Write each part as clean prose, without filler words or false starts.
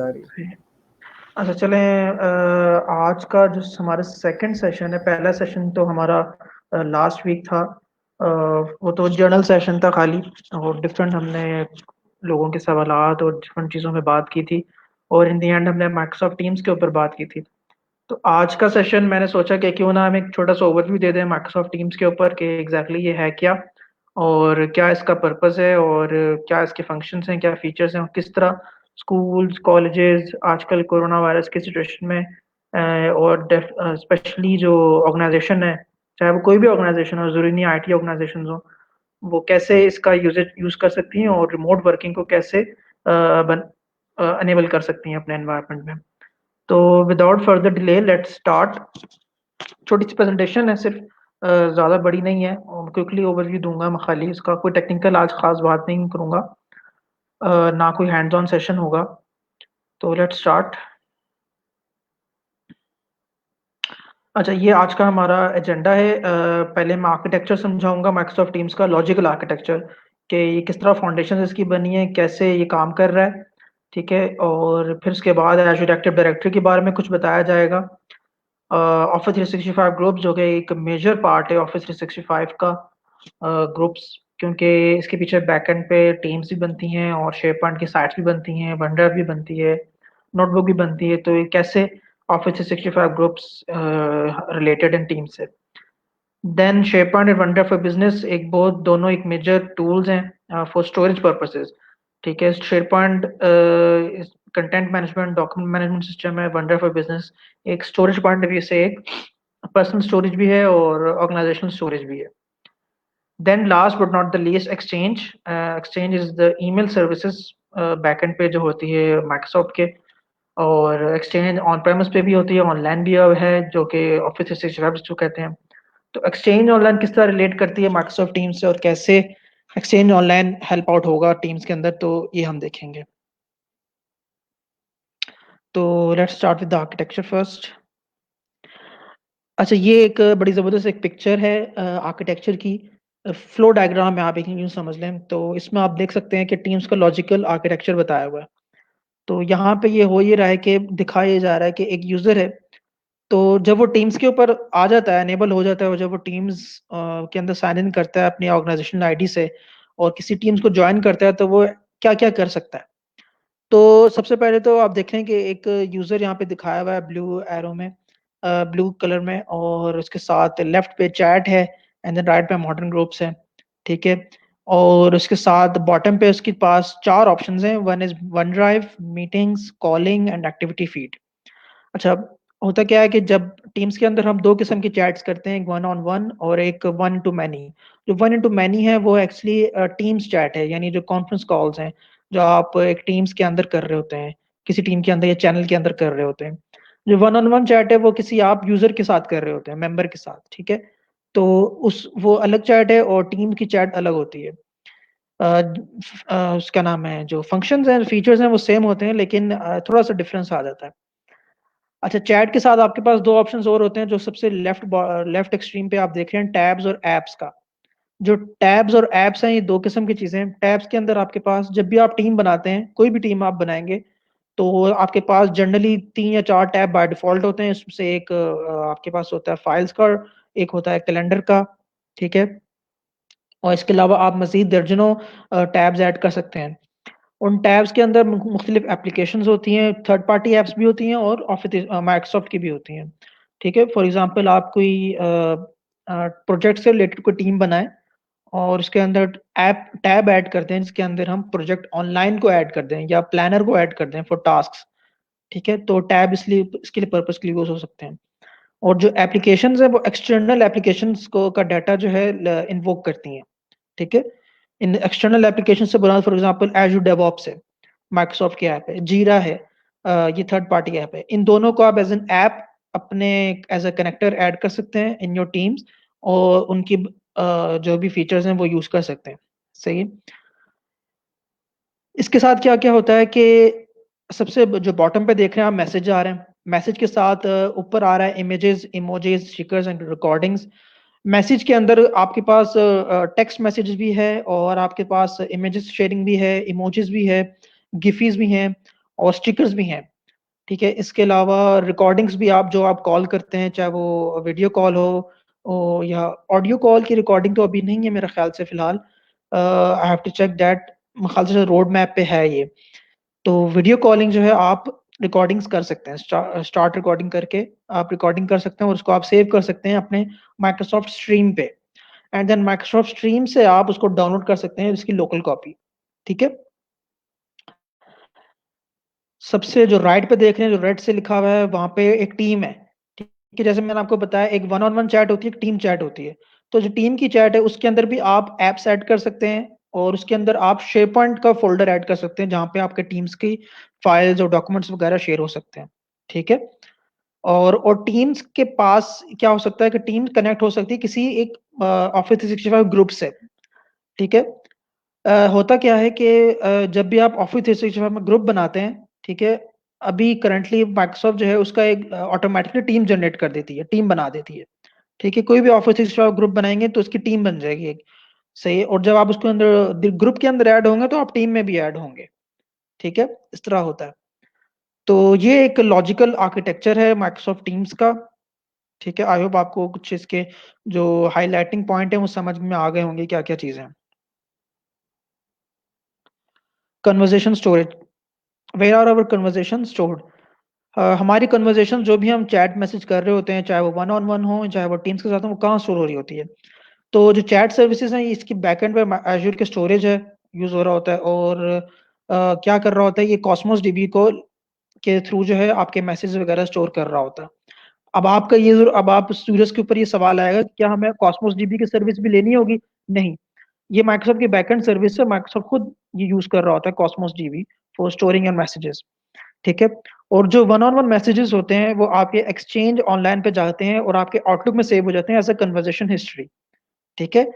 अच्छा चलें, आज का जो हमारा सेकंड सेशन है, पहला सेशन तो हमारा लास्ट वीक था। वो तो जर्नल सेशन था खाली, और डिफरेंट हमने लोगों के सवालात और डिफरेंट चीज़ों में बात की थी, और इन दी एंड हमने माइक्रोसॉफ्ट टीम्स के ऊपर बात की थी। तो आज का सेशन मैंने सोचा कि क्यों ना हम एक छोटा सा ओवरव्यू दे दें माइक्रोसॉफ्ट टीम्स के ऊपर कि एग्जैक्टली ये है क्या, और क्या इसका पर्पस है, और क्या इसके फंक्शंस हैं, क्या फीचर्स हैं, और किस तरह स्कूल्स कॉलेजेस आजकल कोरोना वायरस की सिचुएशन में और स्पेशली जो ऑर्गेनाइजेशन है, चाहे वो कोई भी ऑर्गेनाइजेशन हो, जरूरी नहीं आईटी ऑर्गेनाइजेशन हो, वो कैसे इसका यूज कर सकती हैं और रिमोट वर्किंग को कैसे अनेबल कर सकती हैं अपने एनवायरनमेंट में। तो without further delay let's start. छोटी सी प्रेजेंटेशन है सिर्फ, ज़्यादा बड़ी नहीं है, और क्विकली ओवरव्यू दूंगा मैं खाली इसका, कोई टेक्निकल आज खास बात नहीं करूंगा, ना कोई हैंड्स ऑन सेशन होगा। तो लेट्स स्टार्ट। अच्छा, ये आज का हमारा एजेंडा है। पहले मैं आर्किटेक्चर समझाऊंगा माइक्रोसॉफ्ट टीम्स का, लॉजिकल आर्किटेक्चर, कि ये किस तरह फाउंडेशन इसकी बनी है, कैसे ये काम कर रहा है। ठीक है, और फिर उसके बाद एजूर एक्टिव डायरेक्टरी के बारे में कुछ बताया जाएगा। ऑफिस 365 ग्रुप्स जो कि एक मेजर पार्ट है ऑफिस 365 का, ग्रुप्स, क्योंकि इसके पीछे बैकएंड पे टीम्स भी बनती हैं और शेयरपॉइंट की साइट्स भी बनती हैं, वनड्राइव भी बनती है, नोटबुक भी बनती है। तो ये कैसे Office 365 groups related in team से। Then SharePoint and OneDrive for Business, एक बहुत दोनों एक मेजर टूल्स हैं फॉर स्टोरेज पर्पसेस। ठीक है, SharePoint content management document management system है, वनड्राइव फॉर बिजनेस एक स्टोरेज पॉइंट ऑफ व्यू से एक पर्सनल स्टोरेज भी है और ऑर्गेनाइजेशनल स्टोरेज भी है। Then last but not the least, Exchange. Exchange is the email services backend पे जो होती है माइक्रोसॉफ्ट के, और एक्सचेंज ऑन प्रेमिस पे भी होती है, ऑनलाइन भी अब है, जो कि ऑफिस 365 जिसको कहते हैं। तो एक्सचेंज ऑनलाइन किस तरह रिलेट करती है माइक्रोसॉफ्ट टीम्स से, और कैसे एक्सचेंज ऑनलाइन हेल्प आउट होगा टीम्स के अंदर, तो ये हम देखेंगे। तो let's start with the architecture first. अच्छा, ये एक बड़ी ज़बरदस्त एक पिक्चर है आर्किटेक्चर की, फ्लो डायग्राम में आप एक यूँ समझ लें। तो इसमें आप देख सकते हैं कि टीम्स का लॉजिकल आर्किटेक्चर बताया हुआ है। तो यहाँ पे ये हो ये रहा है कि दिखाया जा रहा है कि एक यूज़र है, तो जब वो टीम्स के ऊपर आ जाता है, एनेबल हो जाता है, और जब वो टीम्स के अंदर साइन इन करता है अपनी ऑर्गेनाइजेशन आईडी से, और किसी टीम्स को ज्वाइन करता है, तो वो क्या क्या कर सकता है। तो सबसे पहले तो आप देखें कि एक यूजर यहाँ पे दिखाया हुआ है ब्लू एरो में, ब्लू कलर में, और उसके साथ लेफ्ट पे चैट है, एंड देन राइट पे मॉडर्न ग्रुप्स है। ठीक है, और उसके साथ बॉटम पे उसके पास चार ऑप्शंस हैं, one is one drive, meetings, calling and activity feed. अच्छा, होता क्या है कि जब टीम्स के अंदर हम दो किस्म की चैट्स करते हैं, एक वन ऑन वन और एक वन टू मैनी। जो वन इंटू मैनी है वो एक्चुअली टीम्स चैट है, यानी जो कॉन्फ्रेंस कॉल्स हैं जो आप एक टीम्स के अंदर कर रहे होते हैं, किसी टीम के अंदर या चैनल के अंदर कर रहे होते हैं। जो वन ऑन वन चैट है वो किसी आप यूजर के साथ कर रहे होते हैं, मेंबर के साथ। ठीक है, तो उस वो अलग चैट है, और टीम की चैट अलग होती है। उसका नाम है, जो फंक्शंस हैं फीचर्स हैं वो सेम होते हैं, लेकिन थोड़ा सा डिफरेंस आ जाता है। अच्छा, चैट के साथ आपके पास दो ऑप्शंस और होते हैं, जो सबसे लेफ्ट एक्सट्रीम पे आप देख रहे हैं, टैब्स और एप्स का। जो टैब्स और एप्स हैं, ये दो किस्म की चीजें हैं। टैब्स के अंदर आपके पास जब भी आप टीम बनाते हैं, कोई भी टीम आप बनाएंगे, तो आपके पास जनरली 3 या 4 टैब बाय डिफॉल्ट होते हैं। इसमें से एक आपके पास होता है फाइल्स का, एक होता है कैलेंडर का। ठीक है, और इसके अलावा आप मजीद दर्जनों टैब्स ऐड कर सकते हैं। उन टैब्स के अंदर मुख्तलिफ एप्लीकेशंस होती हैं, थर्ड पार्टी एप्स भी होती हैं, और ऑफिस माइक्रोसॉफ्ट की भी होती हैं। ठीक है, फॉर एग्जांपल आप कोई प्रोजेक्ट से रिलेटेड कोई टीम बनाएं, और उसके अंदर ऐप टैब ऐड करते हैं, जिसके अंदर हम प्रोजेक्ट ऑनलाइन को ऐड कर दें या प्लानर को ऐड कर दें फॉर टास्क। ठीक है, तो टैब इसलिए इसके लिए पर्पस के लिए यूज हो सकते हैं। और जो एप्लीकेशंस है वो एक्सटर्नल एप्लीकेशंस को का डाटा जो है इन्वोक करती हैं। ठीक है, इन एक्सटर्नल एप्लीकेशन से बना, फॉर एग्जांपल एजूर डेवऑप्स है, माइक्रोसॉफ्ट की ऐप है, जीरा है, ये थर्ड पार्टी ऐप है। इन दोनों को आप एज एन ऐप अपने एज अ कनेक्टर ऐड कर सकते हैं इन योर टीम्स, और उनकी जो भी फीचर्स हैं वो यूज कर सकते हैं। सही है। इसके साथ क्या क्या होता है कि सबसे जो बॉटम पे देख रहे हैं आप, मैसेज आ रहे हैं, मैसेज के साथ ऊपर आ रहा है images, emojis, stickers and recordings. Message के अंदर आपके पास टेक्स्ट मैसेज भी है, और आपके पास इमेजेस शेयरिंग भी है, इमोजीज भी है, गिफीज भी हैं, और स्टिकर्स भी हैं, ठीक है। इसके अलावा रिकॉर्डिंग्स भी आप जो आप कॉल करते हैं, चाहे वो वीडियो कॉल हो या ऑडियो कॉल की रिकॉर्डिंग तो अभी नहीं है मेरे ख्याल से फिलहाल, I have to check that, मेरे ख्याल से रोड मैप पे है ये। तो वीडियो कॉलिंग जो है आप रिकॉर्डिंग्स कर सकते हैं, स्टार्ट रिकॉर्डिंग करके आप रिकॉर्डिंग कर सकते हैं और उसको आप सेव कर सकते हैं अपने माइक्रोसॉफ्ट स्ट्रीम पे, एंड देन माइक्रोसॉफ्ट स्ट्रीम से आप उसको डाउनलोड कर सकते हैं इसकी लोकल कॉपी, ठीक है। सबसे जो राइट पे देख रहे हैं, जो रेड से लिखा हुआ है, वहां पे एक टीम है, ठीक है। जैसे मैंने आपको बताया, एक वन ऑन वन चैट होती है, एक टीम चैट होती है। तो जो टीम की चैट है उसके अंदर भी आप एप्स ऐड कर सकते हैं, और उसके अंदर आप शेयर पॉइंट का फोल्डर ऐड कर सकते हैं जहां पे आपके टीम्स की फाइल्स और डॉक्यूमेंट्स वगैरह शेयर हो सकते हैं, ठीक है। और टीम्स के पास क्या हो सकता है कि टीम कनेक्ट हो सकती है किसी एक ऑफिस 365 ग्रुप से, ठीक है। होता क्या है कि जब भी आप ऑफिस 365 में ग्रुप बनाते हैं, ठीक है, अभी करंटली माइक्रोसॉफ्ट जो है उसका एक ऑटोमेटिकली टीम जनरेट कर देती है, टीम बना देती है, ठीक है। कोई भी ऑफिस 365 ग्रुप बनाएंगे तो उसकी टीम बन जाएगी एक, सही है। और जब आप उसके अंदर ग्रुप के अंदर ऐड होंगे तो आप टीम में भी ऐड होंगे, ठीक है। इस तरह होता है। तो ये एक लॉजिकल आर्किटेक्चर है माइक्रोसॉफ्ट टीम्स का, ठीक है। आई होप आपको कुछ इसके जो हाईलाइटिंग पॉइंट है वो समझ में आ गए होंगे क्या क्या चीजें हैं। Conversation storage, where are our conversation stored. हमारी कन्वर्जेशन जो भी हम चैट मैसेज कर रहे होते हैं, चाहे वो वन ऑन वन हो चाहे वो टीम्स के साथ हो, वो कहाँ स्टोर हो रही होती है। तो जो चैट सर्विसेज हैं इसकी बैकएंड पे एज्योर के स्टोरेज है, यूज हो रहा होता है। और क्या कर रहा होता है, ये कॉस्मोस डीबी को के थ्रू जो है आपके मैसेज वगैरह स्टोर कर रहा होता है। अब आप स्टूडेंट्स के ऊपर ये सवाल आएगा कि क्या हमें कॉस्मोस डीबी की सर्विस भी लेनी होगी? नहीं, ये माइक्रोसॉफ्ट की बैकएंड सर्विस है, माइक्रोसॉफ्ट खुद ये यूज कर रहा होता है Cosmos dB for storing your messages, ठीक है। और जो वन ऑन वन मैसेजेस होते हैं वो आपके एक्सचेंज ऑनलाइन पे जाते हैं और आपके आउटलुक में सेव हो जाते हैं एज अ कन्वर्सेशन हिस्ट्री, ठीक है।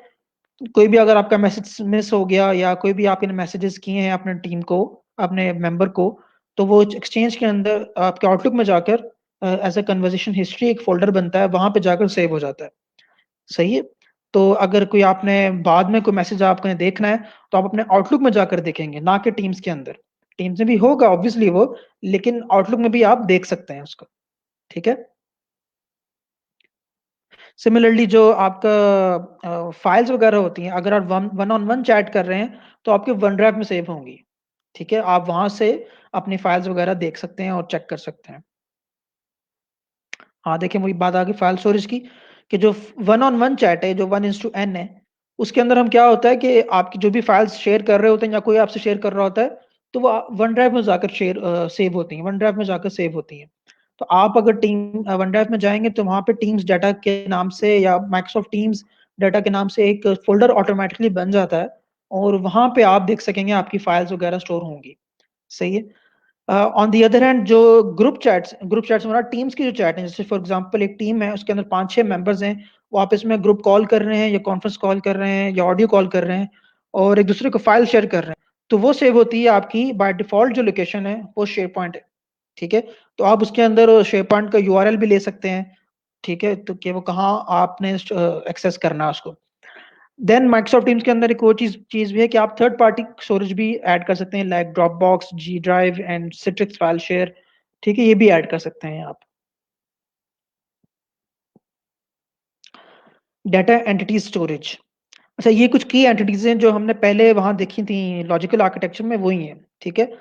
कोई भी अगर आपका मैसेज मिस हो गया या कोई भी आपने मैसेजेस किए हैं अपने टीम को, अपने मेंबर को, तो वो एक्सचेंज के अंदर आपके आउटलुक में जाकर एज अ कन्वर्सेशन हिस्ट्री एक फोल्डर बनता है, वहां पे जाकर सेव हो जाता है, सही है। तो अगर कोई आपने बाद में कोई मैसेज आपने देखना है तो आप अपने आउटलुक में जाकर देखेंगे, ना कि टीम्स के अंदर। टीम्स में भी होगा ऑब्वियसली वो, लेकिन आउटलुक में भी आप देख सकते हैं उसको, ठीक है। सिमिलरली जो आपका फाइल्स वगैरह होती हैं, अगर आप one one on one chat कर रहे हैं तो आपके वन ड्राइव में सेव होंगी, ठीक है। आप वहां से अपनी फाइल्स वगैरह देख सकते हैं और चेक कर सकते हैं। हाँ, देखिए वही बात आ गई फाइल स्टोरेज की, कि जो वन ऑन वन चैट है, जो 1:n है, उसके अंदर हम क्या होता है कि आपकी जो भी फाइल्स शेयर कर रहे होते हैं या कोई आपसे शेयर कर रहा होता है, तो वो वन ड्राइव में जाकर सेव होती हैं, वन ड्राइव में जाकर सेव होती हैं। तो आप अगर टीम वन ड्राइव में जाएंगे तो वहां पे टीम्स डाटा के नाम से या माइक्रोसॉफ्ट टीम्स डाटा के नाम से एक फोल्डर ऑटोमेटिकली बन जाता है, और वहां पे आप देख सकेंगे आपकी फाइल्स वगैरह स्टोर होंगी, सही है। ऑन दी अदर हैंड जो ग्रुप चैट्स हमारा टीम्स की जो चैट है, जैसे फॉर एग्जांपल एक टीम है उसके अंदर 5-6 मेंबर्स हैं, वो आपस में ग्रुप कॉल कर रहे हैं या कॉन्फ्रेंस कॉल कर रहे हैं या ऑडियो कॉल कर रहे हैं और एक दूसरे को फाइल शेयर कर रहे हैं, तो वो सेव होती है आपकी बाय डिफॉल्ट जो लोकेशन है वो शेयर पॉइंट है, ठीक है। तो आप उसके अंदर शेयर पॉइंट का यूआरएल भी ले सकते हैं, ठीक है, तो कि वो कहाँ आपने एक्सेस करना है उसको। देन माइक्रोसॉफ्ट टीम्स के अंदर एक और चीज चीज भी है कि आप थर्ड पार्टी स्टोरेज भी ऐड कर सकते हैं, like drop box, G drive and Citrix file share, ठीक है, ये भी ऐड कर सकते हैं आप। डाटा एंटिटी स्टोरेज, अच्छा ये कुछ की एंटिटीज हैं जो हमने पहले वहां देखी थी लॉजिकल आर्किटेक्चर में, वही है, ठीक है।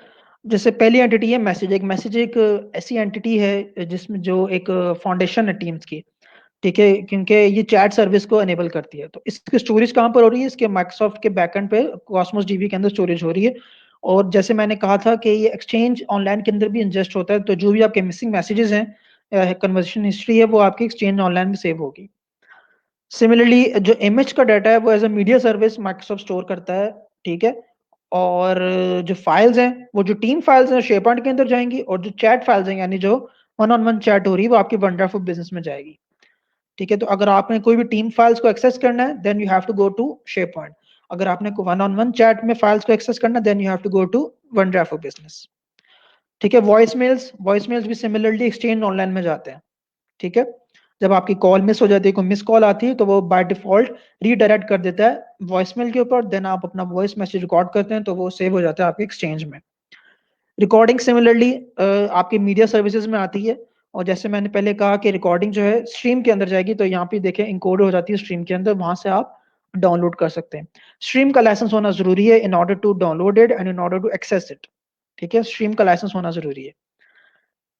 जैसे पहली एंटिटी है मैसेज, एक ऐसी एंटिटी है जिसमें जो एक फाउंडेशन है टीम्स की, ठीक है, क्योंकि ये चैट सर्विस को एनेबल करती है। तो इसकी स्टोरेज कहाँ पर हो रही है? इसके माइक्रोसॉफ्ट के बैकएंड पे कॉस्मोस डीबी के अंदर स्टोरेज हो रही है। और जैसे मैंने कहा था कि ये एक्सचेंज ऑनलाइन के अंदर भी इंजेस्ट होता है, तो जो भी आपके मिसिंग मैसेजेस हैं, कन्वर्सेशन हिस्ट्री है, वो आपकी एक्सचेंज ऑनलाइन में सेव होगी। सिमिलरली जो इमेज का डाटा है वो as a media service Microsoft store करता है, ठीक है। और जो फाइल्स हैं, वो जो टीम फाइल्स हैं शेयरपॉइंट के अंदर जाएंगी, और जो चैट फाइल्स हैं यानी जो वन ऑन वन चैट हो रही है वो आपकी वन ड्राइव ऑफ बिजनेस में जाएगी, ठीक है। तो अगर आपने कोई भी टीम फाइल्स को एक्सेस करना है then you have to go to SharePoint. अगर आपने वन ऑन वन चैट में फाइल्स को एक्सेस करना है then you have to go to OneDrive for Business, ठीक है। वॉइस मेल्स भी सिमिलरली एक्सचेंज ऑनलाइन में जाते हैं, ठीक है। जब आपकी कॉल मिस हो जाती है, कोई मिस कॉल आती है, तो वो बाय डिफॉल्ट रीडायरेक्ट कर देता है वॉइसमेल के ऊपर, देन आप अपना वॉइस मैसेज रिकॉर्ड करते हैं तो वो सेव हो जाता है आपके एक्सचेंज में। रिकॉर्डिंग सिमिलरली आपके मीडिया सर्विसेज में आती है, और जैसे मैंने पहले कहा कि रिकॉर्डिंग जो है स्ट्रीम के अंदर जाएगी, तो यहाँ पे देखें इनकोड हो जाती है स्ट्रीम के अंदर, वहां से आप डाउनलोड कर सकते हैं। स्ट्रीम का लाइसेंस होना जरूरी है in order to download it and in order to access it. ठीक है, स्ट्रीम का लाइसेंस होना जरूरी है।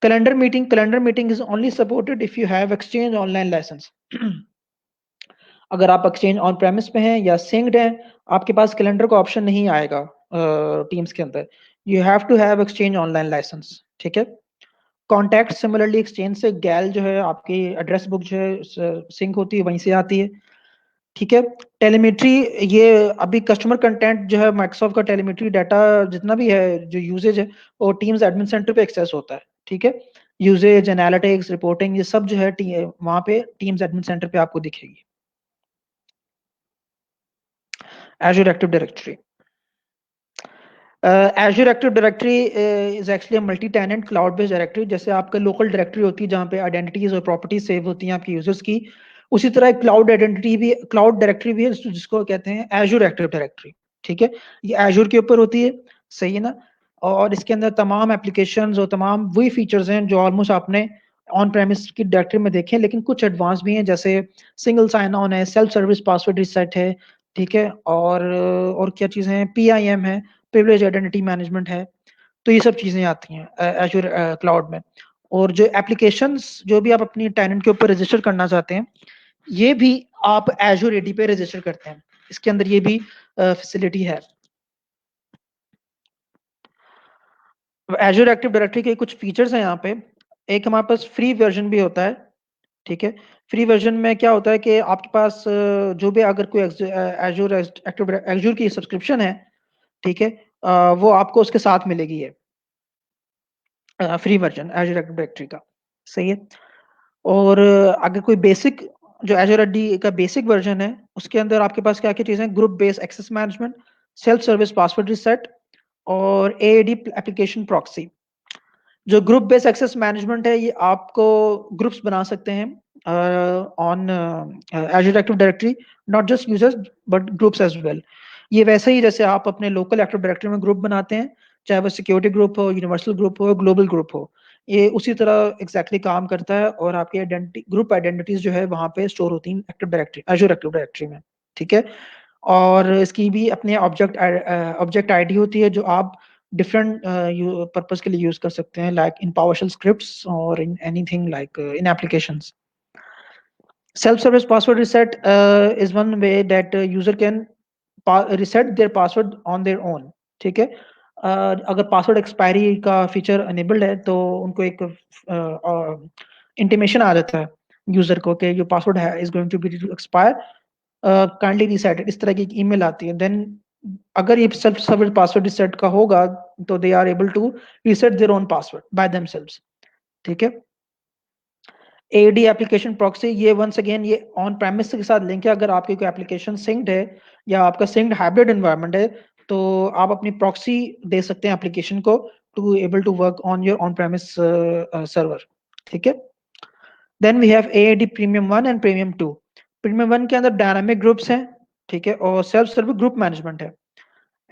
Calendar meeting is only supported if you have Exchange Online licence. अगर आप एक्सचेंज ऑन प्रेमिस पे हैं या सिंक्ड हैं, आपके पास कैलेंडर का ऑप्शन नहीं आएगा टीम्स के अंदर। You have to have Exchange Online licence. ठीक है। कॉन्टैक्ट सिमिलरली एक्सचेंज से गैल जो है आपकी एड्रेस बुक जो है सिंक होती है, वहीं से आती है। ठीक है। टेलीमेट्री, ये अभी कस्टमर कंटेंट जो है माइक्रोसॉफ्ट का टेलीमेट्री डाटा जितना भी है जो यूजेज है, वो टीम्स एडमिन सेंटर पे एक्सेस होता है। ठीक है। यूजेज, एनालिटिक्स, रिपोर्टिंग, ये सब जो है वहां पे टीम्स एडमिन सेंटर पे आपको दिखेगी। Azure active directory, Azure active directory is actually multi tenant cloud based directory. जैसे आपका लोकल डायरेक्टरी होती है जहाँ पे आइडेंटिटीज और प्रॉपर्टीज सेव होती हैं आपके यूजर्स की, उसी तरह क्लाउड आइडेंटिटी भी, क्लाउड डायरेक्टरी भी है जिसको कहते हैं एजुर एक्टिव डायरेक्टरी। ठीक है। ये एजुर के ऊपर होती है, सही है ना। और इसके अंदर तमाम एप्लीकेशंस और तमाम वही फीचर्स हैं जो ऑलमोस्ट आपने ऑन प्रेमिस की डायरेक्टरी में देखे हैं, लेकिन कुछ एडवांस भी हैं, जैसे सिंगल साइन ऑन है, सेल्फ सर्विस पासवर्ड रिसेट है। ठीक है। और क्या चीजें हैं, पीआईएम है, प्रिविलेज आइडेंटिटी मैनेजमेंट है। तो ये सब चीजें आती हैं एजूर क्लाउड में। और जो एप्लीकेशंस जो भी आप अपनी टेनेंट के ऊपर रजिस्टर करना चाहते हैं, ये भी आप एजूर एडी पे रजिस्टर करते हैं। इसके अंदर ये भी फैसिलिटी है। एजूर एक्टिव डायरेक्टरी के कुछ फीचर्स हैं यहाँ पे। एक हमारे पास फ्री वर्जन भी होता है। ठीक है। फ्री वर्जन में क्या होता है कि आपके पास जो भी अगर कोई एजूर एक्टिव एजूर की सब्सक्रिप्शन है, ठीक है, वो आपको उसके साथ मिलेगी है, free version Azure Active Directory का। सही है। और अगर कोई बेसिक, जो एजूर एडी का बेसिक वर्जन है, उसके अंदर आपके पास क्या क्या चीजें, group based access management, self service password reset, और एएडी एप्लीकेशन प्रॉक्सी। जो ग्रुप बेस्ड एक्सेस मैनेजमेंट है, ये आपको ग्रुप्स बना सकते हैं on Azure Active Directory, not just users but groups as well. ये वैसे ही जैसे आप अपने लोकल एक्टिव डायरेक्टरी में ग्रुप बनाते हैं, चाहे वो सिक्योरिटी ग्रुप हो, यूनिवर्सल ग्रुप हो, ग्लोबल ग्रुप हो, ये उसी तरह एग्जैक्टली काम करता है। और आपकी आइडेंटिटी, ग्रुप आइडेंटिटीज जो है वहां पे स्टोर होती हैं active directory, Azure Active Directory में। ठीक है। और इसकी भी अपने ऑब्जेक्ट आईडी होती है जो आप डिफरेंट पर्पस के लिए यूज कर सकते हैं, लाइक इन पावरशेल स्क्रिप्ट्स और in anything like in applications. Self service password reset is one way that user can reset their password on their own. ठीक है। अगर पासवर्ड एक्सपायरी का फीचर अनेबल्ड है, तो उनको एक इंटीमेशन आ जाता है यूजर को कि योर पासवर्ड है is going to be expire, kindly reset, इस तरह की ईमेल आती है। देन अगर ये सेल्फ सर्विस पासवर्ड रिसेट का होगा, तो they are able to reset their own password by themselves. ठीक है। एडी एप्लीकेशन प्रॉक्सी, ये वंस अगेन ये ऑन प्रेमिस के साथ लिंक है। अगर आपकी कोई एप्लीकेशन सिंक्ड है या आपका सिंक्ड हाइब्रिड एनवायरनमेंट है, तो आप अपनी प्रॉक्सी दे सकते हैं एप्लीकेशन को to able to work on your on premise server. ठीक है। Then we have AD premium 1 and premium 2। Premium 1 के अंदर डायनामिक ग्रुप्स हैं, ठीक है, और सेल्फ सर्विस ग्रुप मैनेजमेंट है।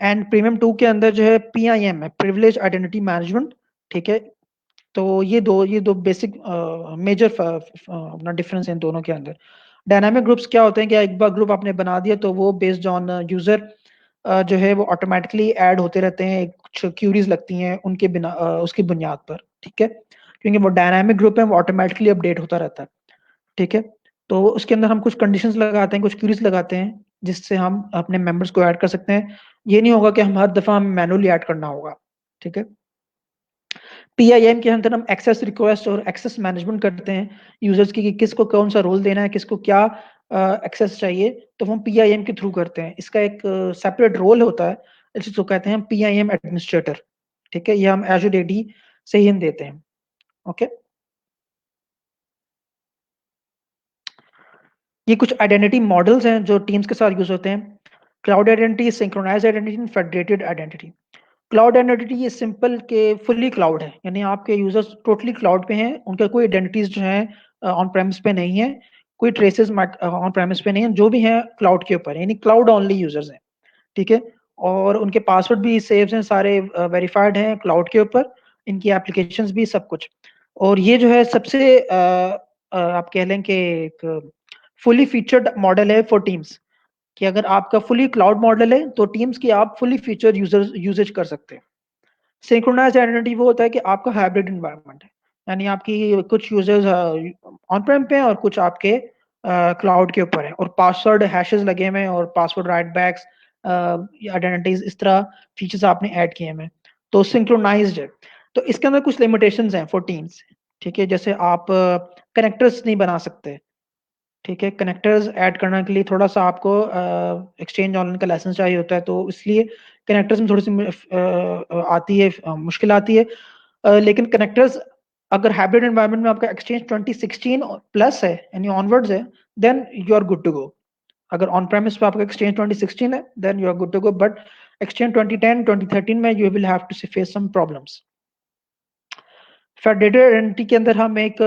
एंड प्रीमियम 2 के अंदर जो है पीआईएम है, प्रिविलेज आइडेंटिटी मैनेजमेंट। ठीक है। तो ये दो बेसिक मेजर अपना डिफरेंस है इन दोनों के अंदर। डायनामिक ग्रुप्स क्या होते हैं कि एक बार ग्रुप आपने बना दिया, तो वो बेस्ड ऑन यूजर जो है वो ऑटोमेटिकली ऐड होते रहते हैं, कुछ क्यूरीज लगती हैं उनके बिना उसकी बुनियाद पर। ठीक है। क्योंकि वो डायनामिक ग्रुप है, वो ऑटोमेटिकली अपडेट होता रहता है। ठीक है। तो उसके अंदर हम कुछ कंडीशंस लगाते हैं, कुछ क्यूरीज लगाते हैं, जिससे हम अपने मेंबर्स को ऐड कर सकते हैं। ये नहीं होगा कि हम हर दफा हमें मैनुअली ऐड करना होगा। ठीक है। पीआईएम के अंदर हम एक्सेस रिक्वेस्ट और एक्सेस मैनेजमेंट करते हैं यूजर्स की, कि किसको कौन सा रोल देना है, किसको क्या एक्सेस चाहिए, तो हम पीआईएम के थ्रू करते हैं। इसका एक सेपरेट रोल होता है जिसको कहते हैं पीआईएम एडमिनिस्ट्रेटर। ठीक है। ये हम एजुर एडी से ही हम देते हैं। ओके। ये कुछ आइडेंटिटी मॉडल्स हैं जो टीम्स के साथ यूज होते हैं। Cloud identity, synchronize identity, federated identity. Cloud identity ये सिंपल के फुल्ली क्लाउड है, यानी आपके यूजर्स टोटली क्लाउड पे हैं, उनका कोई आइडेंटिटीज जो है ऑन प्रेमिस पे नहीं है, कोई ट्रेसेस ऑन प्रेमिस पे नहीं है, जो भी है क्लाउड के ऊपर, यानी क्लाउड ओनली यूजर्स हैं। ठीक है। और उनके पासवर्ड भी सेव्स हैं, सारे वेरीफाइड हैं क्लाउड के ऊपर, इनकी एप्लीकेशंस भी सब कुछ। और ये जो है सबसे आप कह लें कि एक फुली फीचर्ड मॉडल है फॉर टीम्स, कि अगर आपका फुली क्लाउड मॉडल है तो टीम्स की आप फुली फीचर यूजेज कर सकते हैं। सिंक्रोनाइज्ड आइडेंटिटी वो होता है कि आपका हाइब्रिड एनवायरनमेंट है, यानी आपकी कुछ यूजर्स ऑन प्रेम पे हैं और कुछ आपके क्लाउड के ऊपर है, और पासवर्ड हैशेस लगे हुए हैं और पासवर्ड राइट बैक्स आइडेंटिटीज, इस तरह फीचर्स आपने ऐड किए हुए हैं, तो सिंक्रोनाइज्ड है। तो इसके अंदर कुछ लिमिटेशंस हैं फॉर टीम्स, ठीक है, जैसे आप कनेक्टर्स नहीं बना सकते, ठीक है, कनेक्टर्स ऐड करने के लिए थोड़ा सा आपको एक्सचेंज ऑनलाइन का लाइसेंस चाहिए होता है, तो इसलिए कनेक्टर्स में थोड़ी सी आती है, मुश्किल आती है। लेकिन कनेक्टर्स अगर हाइब्रिड एनवायरनमेंट में आपका एक्सचेंज 2016 प्लस है यानी ऑनवर्ड्स है, then you are good to go. अगर ऑन प्रेमिस पे आपका एक्सचेंज 2016 है, then you are good to go, but Exchange 2010 2013 में you will have to face some problems. Federated identity के अंदर हम एक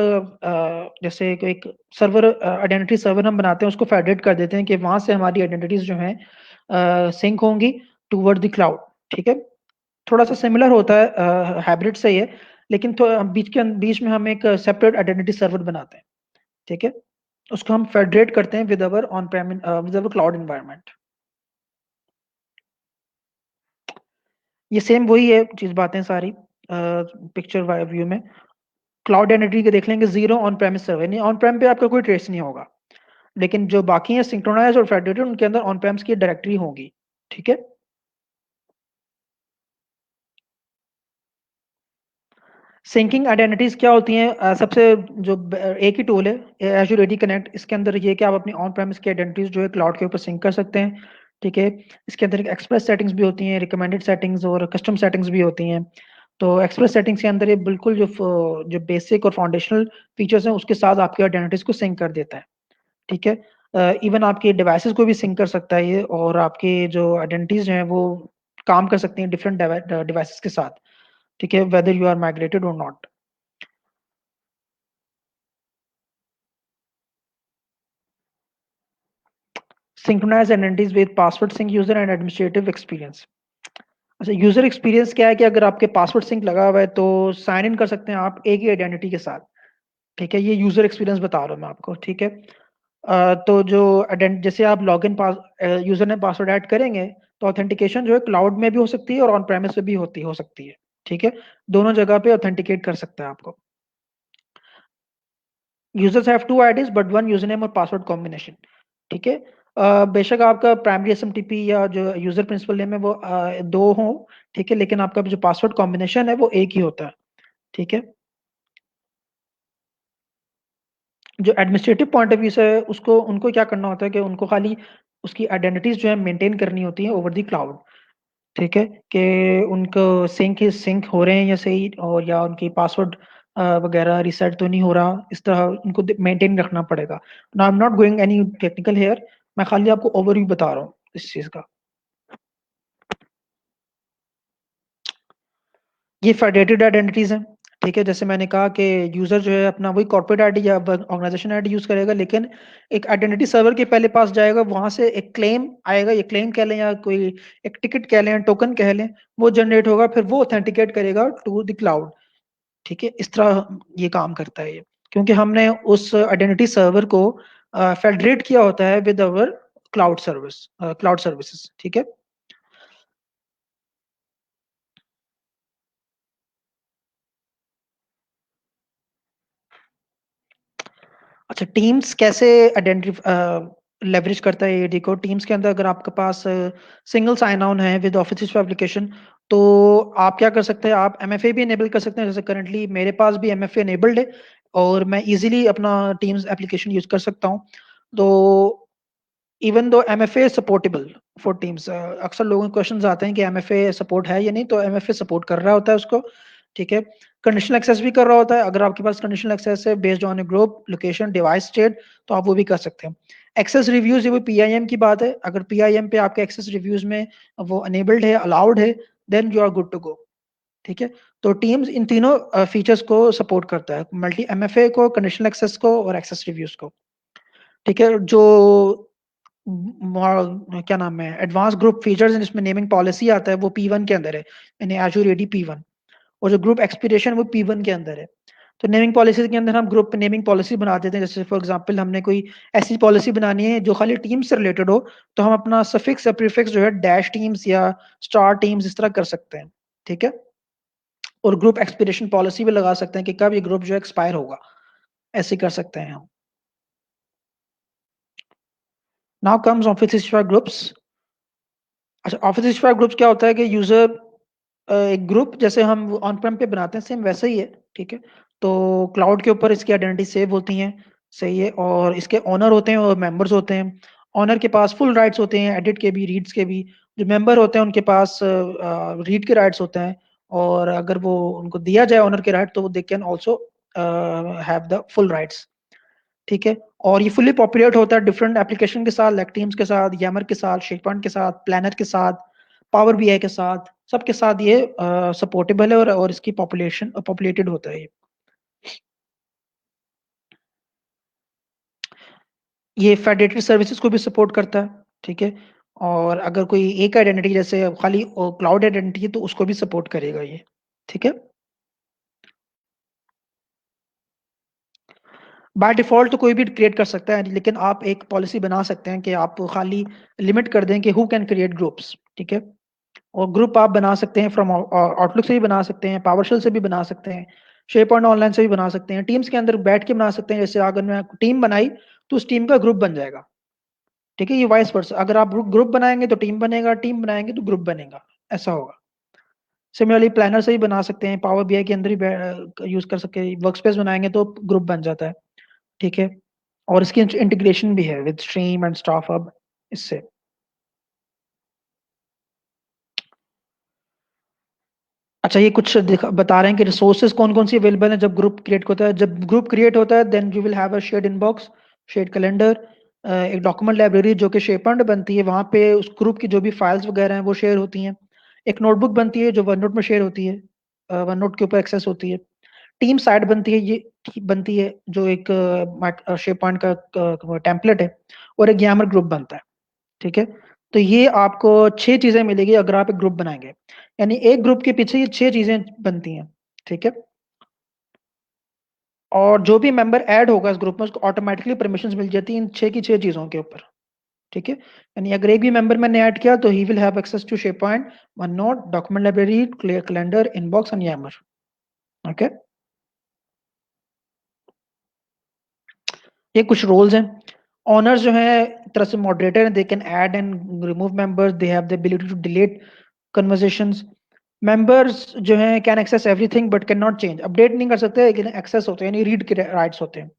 जैसे एक सर्वर आइडेंटिटी सर्वर हम बनाते हैं, उसको फेडरेट कर देते हैं कि वहां से हमारी आइडेंटिटीज जो हैं सिंक होंगी टूवर्ड द क्लाउड, ठीक है। थोड़ा सा सिमिलर होता है, हाइब्रिड से ही है, लेकिन तो बीच में हम एक सेपरेट आइडेंटिटी सर्वर बनाते हैं, ठीक है, उसको हम फेडरेट करते हैं with our on Prem with our cloud environment. ये सेम वही है चीज, बातें सारी पिक्चर व्यू में। क्लाउड आइडेंटिटी के देख लेंगे, जीरो ऑन प्रेमिस सर्वर, नहीं ऑन प्रेम पे आपका कोई ट्रेस नहीं होगा, लेकिन जो बाकी है सिंक्रोनाइज और फेडरेटेड उनके अंदर ऑन प्रेम्स की डायरेक्टरी होगी, ठीक है। सिंकिंग आइडेंटिटीज क्या होती हैं? सबसे जो एक ही टूल है एजूर एडी कनेक्ट, इसके अंदर ये कि आप अपनी ऑन प्रेमिस की आइडेंटिटीज जो है क्लाउड के ऊपर सिंक कर सकते हैं, ठीक है। इसके अंदर एक एक्सप्रेस सेटिंग्स भी होती हैं, रिकमेंडेड सेटिंग्स और कस्टम सेटिंग्स भी होती हैं। तो एक्सप्रेस सेटिंग्स के अंदर ये बिल्कुल जो बेसिक और फाउंडेशनल फीचर्स हैं उसके साथ आपकी आइडेंटिटीज को सिंक कर देता है, ठीक है। इवन आपके डिवाइसेस को भी सिंक कर सकता है ये, और आपके जो आइडेंटिटीज हैं वो काम कर सकती हैं डिफरेंट डिवाइसेस के साथ, ठीक है, वेदर यू आर माइग्रेटेड और not. Synchronize identities with password sync user and administrative experience. अच्छा, यूजर एक्सपीरियंस क्या है कि अगर आपके पासवर्ड सिंक लगा हुआ है तो साइन इन कर सकते हैं आप एक ही आइडेंटिटी के साथ, ठीक है, ये यूजर एक्सपीरियंस बता रहा हूँ मैं आपको, ठीक है। तो जो जैसे आप लॉगिन पास यूजर ने पासवर्ड ऐड करेंगे, तो ऑथेंटिकेशन जो है क्लाउड में भी हो सकती है और ऑन प्रेमिस पे भी हो सकती है, ठीक है, दोनों जगह पे ऑथेंटिकेट कर सकता है आपको। Users have two IDs but one user name और पासवर्ड कॉम्बिनेशन, ठीक है। बेशक आपका प्राइमरी एसएमटीपी या जो यूजर प्रिंसिपल नेम है वो दो हो, ठीक है, लेकिन आपका जो पासवर्ड कॉम्बिनेशन है वो एक ही होता है, ठीक है। जो एडमिनिस्ट्रेटिव पॉइंट ऑफ व्यू से है, उसको उनको क्या करना होता है कि उनको खाली उसकी आइडेंटिटीज जो है मेंटेन करनी होती है ओवर द क्लाउड, ठीक है, कि उनको सिंक हो रहे हैं या सही, और या उनकी पासवर्ड वगैरह रिसेट तो नहीं हो रहा, इस तरह उनको मेंटेन रखना पड़ेगा। Now I am not going any technical here, मैं खाली आपको ओवरव्यू बता रहा हूँ इस चीज का। ये फेडरेटेड आइडेंटिटीज हैं, ठीक है, जैसे मैंने कहा कि यूजर जो है अपना वही कॉर्पोरेट आईडी या ऑर्गेनाइजेशन आईडी यूज करेगा, लेकिन एक आइडेंटिटी सर्वर के पहले पास जाएगा, वहां से एक क्लेम आएगा, ये क्लेम कह लें या कोई एक टिकट कह लें, टोकन कह लें, वो जनरेट होगा, फिर वो ऑथेंटिकेट करेगा टू द क्लाउड, ठीक है, इस तरह ये काम करता है ये, क्योंकि हमने उस आइडेंटिटी सर्वर को फेडरेट किया होता है विद अवर क्लाउड सर्विसेज, ठीक है। अच्छा, टीम्स कैसे आइडेंटिफाई लेवरेज करता है एडी को? टीम्स के अंदर अगर आपके पास सिंगल साइन ऑन है विद ऑफिस एप्लीकेशन, तो आप क्या कर सकते हैं, आप एमएफए भी इनेबल कर सकते हैं, जैसे करंटली मेरे पास भी एमएफए इनेबल्ड है और मैं इजीली अपना टीम्स एप्लीकेशन यूज कर सकता हूँ। तो even though MFA supportable for teams, अक्सर लोगों के क्वेश्चंस आते हैं कि एमएफए सपोर्ट है या नहीं, तो एमएफए सपोर्ट कर रहा होता है उसको, ठीक है। कंडीशनल एक्सेस भी कर रहा होता है, अगर आपके पास कंडीशनल एक्सेस है based on A group location device state, तो आप वो भी कर सकते हैं। एक्सेस रिव्यूज, ये वो पीआईएम की बात है, अगर पीआईएम पे आपके एक्सेस रिव्यूज में वो अनेबल्ड है, अलाउड है, then you are good to go, ठीक है। तो टीम्स इन तीनों फीचर्स को सपोर्ट करता है, मल्टी एमएफए को, कंडीशनल एक्सेस को और एक्सेस रिव्यूज को, ठीक है। जो क्या नाम है, एडवांस ग्रुप फीचर्स जिसमें नेमिंग पॉलिसी आता है वो P1 के अंदर है, यानी Azure AD P1। और जो ग्रुप एक्सपीडिएशन वो P1 के अंदर है। तो नेमिंग पॉलिसी के अंदर हम ग्रुप नेमिंग पॉलिसी बना देते हैं, जैसे फॉर एग्जांपल हमने कोई ऐसी पॉलिसी बनानी है जो खाली टीम से रिलेटेड हो, तो हम अपना सफिक्स या प्रीफिक्स जो है डैश टीम्स या स्टार टीम्स इस तरह कर सकते हैं। ठीक है। और ग्रुप एक्सपीडिएशन पॉलिसी भी लगा सकते हैं कि कब ये ग्रुप जो एक्सपायर होगा, ऐसे कर सकते हैं हम। Now comes office 365 groups. अच्छा, ऑफिस 365 ग्रुप्स क्या होता है कि यूजर एक ग्रुप जैसे हम ऑन प्रेम पे बनाते हैं सेम वैसे ही है। ठीक है। तो क्लाउड के ऊपर इसकी आइडेंटिटी सेव होती हैं। सही है। और इसके ओनर होते हैं और मेंबर्स होते हैं। ओनर के पास फुल राइट्स होते हैं, एडिट के भी, रीड्स के भी। जो मेंबर होते हैं उनके पास रीड के राइट्स होते हैं। और अगर वो उनको दिया जाए ओनर के राइट तो they can also have the full rights. ठीक है। और ये फुली पॉपुलेट होता है डिफरेंट एप्लीकेशन के साथ, लाइक टीम्स के साथ, यामर के साथ, शेकपॉइंट के साथ, प्लानर के साथ, पावर बीआई के साथ, सबके साथ ये सपोर्टेबल है। और इसकी पॉपुलेशन पॉपुलेटेड होता है ये फेडरेटेड सर्विसेज को भी सपोर्ट करता है। ठीक है। और अगर कोई एक आइडेंटिटी जैसे खाली क्लाउड आइडेंटिटी है तो उसको भी सपोर्ट करेगा ये। ठीक है। बाय डिफॉल्ट तो कोई भी क्रिएट कर सकता है, लेकिन आप एक पॉलिसी बना सकते हैं कि आप खाली लिमिट कर दें कि हु कैन क्रिएट ग्रुप्स। ठीक है। और ग्रुप आप बना सकते हैं फ्रॉम आउटलुक से भी बना सकते हैं, पावरशेल से भी बना सकते हैं, शेप पॉइंट ऑनलाइन से भी बना सकते हैं, टीम्स के अंदर बैठ के बना सकते हैं। जैसे अगर मैं टीम बनाई तो उस टीम का ग्रुप बन जाएगा। ठीक है। ये वाइस वर्सा, अगर आप ग्रुप बनाएंगे तो टीम बनेगा, टीम बनाएंगे तो ग्रुप बनेगा, ऐसा होगा। सिमिलरली प्लानर से भी बना सकते हैं, पावर बीआई के अंदर ही यूज कर सकते हैं, वर्क स्पेस बनाएंगे तो ग्रुप बन जाता है। ठीक है। और इसकी इंटीग्रेशन भी है with stream and staff hub इससे। अच्छा, ये कुछ बता रहे हैं कि रिसोर्सेज कौन कौन सी अवेलेबल है जब ग्रुप क्रिएट होता है। जब ग्रुप क्रिएट होता है then you will have a shared inbox, shared calendar, एक डॉक्यूमेंट लाइब्रेरी जो कि शेयरपॉइंट बनती है, वहां पे उस ग्रुप की जो भी फाइल्स वगैरह हैं वो शेयर होती हैं। एक नोटबुक बनती है जो वन नोट में शेयर होती है, वन नोट के ऊपर एक्सेस होती है। टीम साइट बनती है, ये बनती है जो एक शेयरपॉइंट का टेम्पलेट है। और एक यामर ग्रुप बनता है। ठीक है। तो ये आपको 6 चीजें मिलेगी अगर आप एक ग्रुप बनाएंगे, यानी एक ग्रुप के पीछे ये 6 चीजें बनती हैं। ठीक है। और जो भी मेंबर ऐड होगा इस ग्रुप में उसको ऑटोमेटिकली परमिशंस मिल जाती हैं इन 6 की 6 चीजों के ऊपर। ठीक है। यानी अगर एक भी मेंबर मैंने ऐड किया तो he will have access to SharePoint, OneNote, document library, clear calendar, inbox and Yammer. Okay. ये कुछ रोल्स हैं। ऑनर्स जो है एक तरह से मॉडरेटर हैं, they can add and remove members, they have the ability to delete conversations. Members जो हैं can access everything but can not change, update नहीं कर सकते लेकिन एक्सेस होते हैं, यानी रीड के राइट्स होते हैं।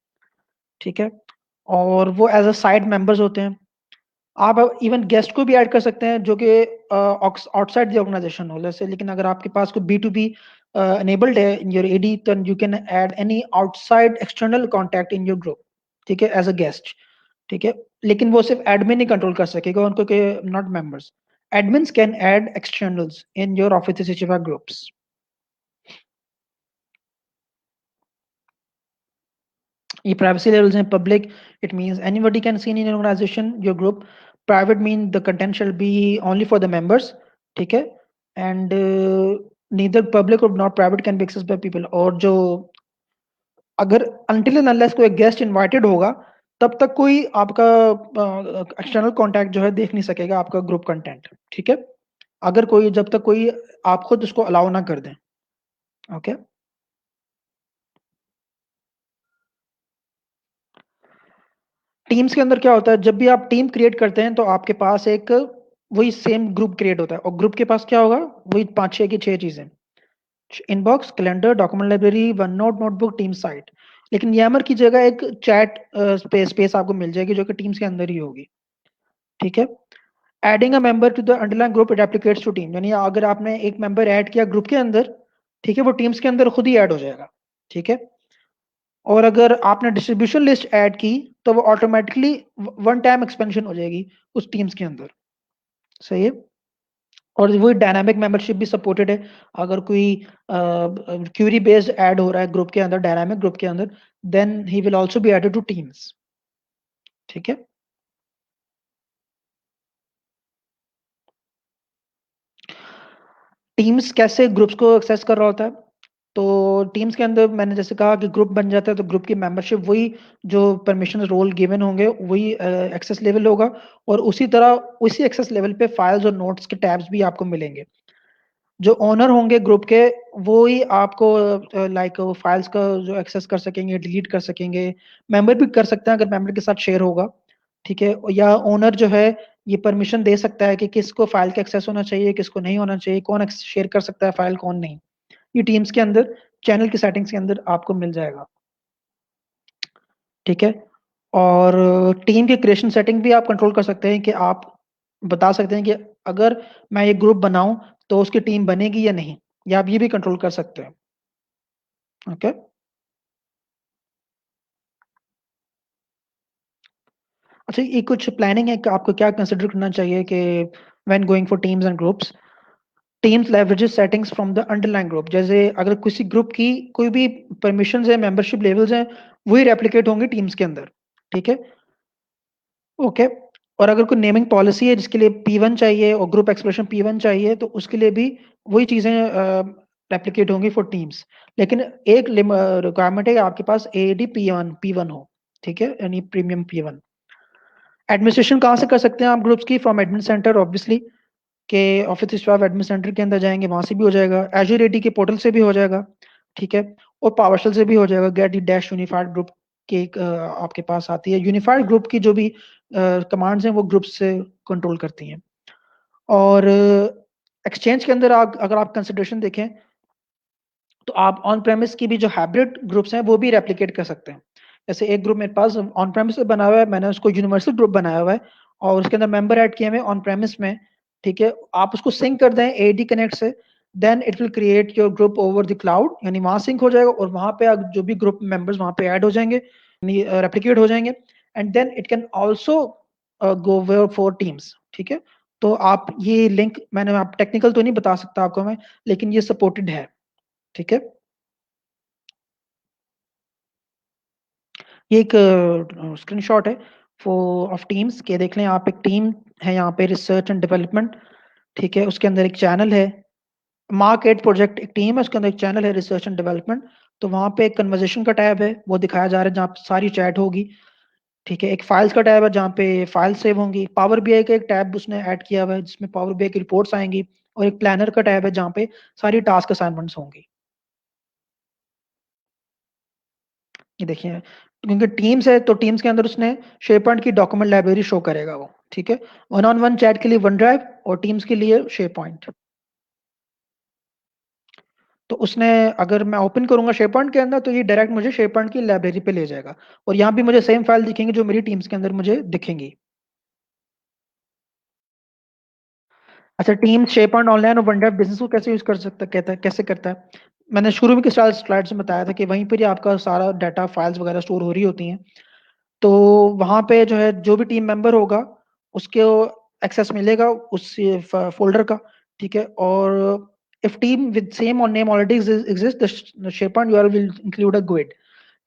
ठीक है। और वो एज अ साइड मेंबर्स होते हैं। आप इवन गेस्ट को भी ऐड कर सकते हैं जो कि आउटसाइड द ऑर्गेनाइजेशन हो जैसे, लेकिन अगर आपके पास कोई B2B enabled है in your AD then you can add any outside external contact in your group। ठीक है, एज अ गेस्ट। ठीक है। लेकिन वो सिर्फ एडमिन ही कंट्रोल कर सकेगा उनको, के not members. Admins can add externals in your office 365 groups. ये प्राइवेसी लेवल्स हैं। Public, it means anybody can see in an organization your group. Private mean the content shall be only for the members। ठीक है। and neither public or not private can be accessed by people। और जो अगर until and unless कोई guest invited होगा तब तक कोई आपका एक्सटर्नल कांटेक्ट जो है देख नहीं सकेगा आपका ग्रुप कंटेंट। ठीक है। अगर कोई, जब तक कोई आप खुद उसको अलाउ ना कर दें। ओके। टीम्स के अंदर क्या होता है, जब भी आप टीम क्रिएट करते हैं तो आपके पास एक वही सेम ग्रुप क्रिएट होता है, और ग्रुप के पास क्या होगा, वही 5 6 की 6 चीजें, inbox, calendar, document library, one note, notebook, team site. लेकिन यामर की जगह एक चैट स्पेस आपको मिल जाएगी जो कि टीम्स के अंदर ही होगी। ठीक है। Adding a member to the underline group it applicates to team, यानी अगर आपने एक मेंबर ऐड किया ग्रुप के अंदर, ठीक है, वो टीम्स के अंदर खुद ही ऐड हो जाएगा। ठीक है। और अगर आपने डिस्ट्रीब्यूशन लिस्ट ऐड की तो वो ऑटोमेटिकली वन टाइम एक्सपेंशन हो जाएगी उस टीम्स के अंदर। सही है। और वही डायनामिक मेंबरशिप भी सपोर्टेड है। अगर कोई क्यूरी बेस्ड ऐड हो रहा है ग्रुप के अंदर, डायनामिक ग्रुप के अंदर, then he will also be added to Teams. ठीक है। टीम्स कैसे ग्रुप्स को एक्सेस कर रहा होता है? तो टीम्स के अंदर मैंने जैसे कहा कि ग्रुप बन जाता है, तो ग्रुप की मेंबरशिप वही जो परमिशन रोल गिवन होंगे वही एक्सेस लेवल होगा, और उसी तरह उसी एक्सेस लेवल पे फाइल्स और नोट्स के टैब्स भी आपको मिलेंगे। जो ओनर होंगे ग्रुप के वो ही आपको लाइक फाइल्स का जो एक्सेस कर सकेंगे, डिलीट कर सकेंगे, मेंबर भी कर सकते हैं अगर मेंबर के साथ शेयर होगा, ठीक है? या ओनर जो है ये परमिशन दे सकता है कि किसको फाइल का एक्सेस होना चाहिए, किसको नहीं होना चाहिए, कौन शेयर कर सकता है फाइल, कौन नहीं। ये टीम्स के अंदर चैनल की सेटिंग्स के अंदर आपको मिल जाएगा, ठीक है? और टीम की क्रिएशन सेटिंग भी आप कंट्रोल कर सकते हैं कि आप बता सकते हैं कि अगर मैं ये ग्रुप बनाऊं तो उसकी टीम बनेगी या नहीं, या आप ये भी कंट्रोल कर सकते हैं। ओके, अच्छा ये कुछ प्लानिंग है कि आपको क्या कंसिडर करना चाहिए कि when going for teams and groups, teams leverages settings from the underline group. जैसे अगर किसी ग्रुप की कोई भी परमिशंस है, मेंबरशिप लेवल्स हैं, वही रेप्लिकेट होंगे टीम्स के अंदर, ठीक है? ओके, और अगर कोई नेमिंग पॉलिसी है जिसके लिए P1 चाहिए और ग्रुप एक्सप्रेशन P1 चाहिए, तो उसके लिए भी वही चीज़ें रेप्लिकेट होंगी फॉर टीम्स। लेकिन एक रिक्वायरमेंट है कि आपके पास AAD P1 हो, ठीक है? यानी प्रीमियम P1। एडमिनिस्ट्रेशन कहाँ से कर सकते हैं आप ग्रुप्स की? फ्रॉम एडमिन सेंटर ऑब्वियसली, के ऑफिस स्टाफ एडमिन सेंटर के अंदर जाएंगे, वहां से भी हो जाएगा, एजूर एडी के पोर्टल से भी हो जाएगा, ठीक है? और पावरशेल से भी हो जाएगा, गेट डैश यूनिफाइड ग्रुप की एक आपके पास आती है, यूनिफाइड ग्रुप की जो भी कमांड्स हैं वो ग्रुप से कंट्रोल करती हैं। और एक्सचेंज के अंदर अगर आप कंसिडरेशन देखें तो आप ऑन प्रेमिस की भी जो हाइब्रिड ग्रुप्स हैं वो भी रेप्लिकेट कर सकते हैं। जैसे एक ग्रुप मेरे पास ऑन प्रेमिस पे बना हुआ है, मैंने उसको यूनिवर्सल ग्रुप बनाया हुआ है और उसके अंदर मेंबर ऐड किए हुए ऑन प्रेमिस में, ठीक है? आप उसको सिंक कर दें एडी कनेक्ट से, then it will create your group over the cloud, यानी वहां सिंक हो जाएगा और वहां पे जो भी ग्रुप मेंबर्स वहां पे ऐड हो जाएंगे, यानी रेप्लिकेट हो जाएंगे, and then it can also go where for Teams, ठीक है? तो आप ये लिंक, मैंने आप टेक्निकल तो नहीं बता सकता आपको मैं, लेकिन ये सपोर्टेड है, ठीक है? ये एक स्क्रीनशॉट है फॉर ऑफ टीम्स के, देख लें आप, एक टीम है यहाँ पे रिसर्च एंड डेवलपमेंट, ठीक है? उसके अंदर एक चैनल है, मार्क एड प्रोजेक्ट एक टीम है, उसके अंदर एक चैनल है रिसर्च एंड डेवलपमेंट। तो वहाँ पे एक कन्वर्जेशन का टैब है वो दिखाया जा रहा है जहाँ पे सारी चैट होगी, ठीक है? एक फाइल्स का टैब है जहाँ पे फाइल सेव होंगी, पावर बीआई का एक टैब उसने ऐड किया हुआ है जिसमें पावर बीआई की रिपोर्ट्स आएंगी, और एक प्लानर का टैब है जहाँ पे सारी टास्क असाइनमेंट्स होंगी। ये देखिए, क्योंकि टीम्स है तो टीम्स के अंदर उसने शेयरपॉइंट की डॉक्यूमेंट लाइब्रेरी शो करेगा वो, ठीक है? वन ऑन वन चैट के लिए वन ड्राइव और टीम्स के लिए शेयरपॉइंट। तो उसने, अगर मैं ओपन करूंगा शेयरपॉइंट के अंदर तो ये डायरेक्ट मुझे शेयरपॉइंट की लाइब्रेरी पे ले जाएगा, और यहाँ भी मुझे सेम फाइल दिखेंगी जो मेरी टीम्स के अंदर मुझे दिखेंगी। अच्छा, टीम्स शेयरपॉइंट ऑनलाइन और वन ड्राइव बिजनेस को कैसे यूज कर सकता, कहता है कैसे करता है? मैंने शुरू में के स्लाइड में बताया था कि वहीं पर ही आपका सारा डाटा फाइल्स वगैरह स्टोर हो रही होती हैं। तो वहां पे जो है जो भी टीम मेंबर होगा उसके एक्सेस मिलेगा उस फोल्डर का, ठीक है? और इफ टीम विद सेम और name already exist, the SharePoint URL will include a GUID.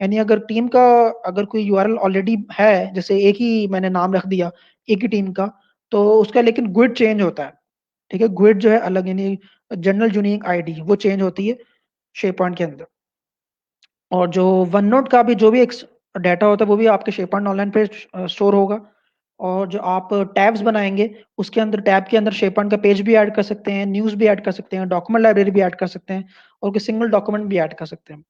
यानी अगर टीम का, अगर कोई यूआरएल ऑलरेडी है, जैसे एक ही मैंने नाम रख दिया एक ही टीम का, तो उसका लेकिन गुइड चेंज होता है, ठीक है? गुइड जो है अलग, यानी जनरल यूनिक आईडी वो चेंज होती है शेयरपॉइंट के अंदर। और जो वन नोट का भी जो भी एक डाटा होता है वो भी आपके शेयरपॉइंट ऑनलाइन पे स्टोर होगा। और जो आप टैब्स बनाएंगे उसके अंदर, टैब के अंदर शेयरपॉइंट का पेज भी ऐड कर सकते हैं, न्यूज़ भी ऐड कर सकते हैं, डॉक्यूमेंट लाइब्रेरी भी ऐड कर सकते हैं, और कोई सिंगल डॉक्यूमेंट भी ऐड कर सकते हैं,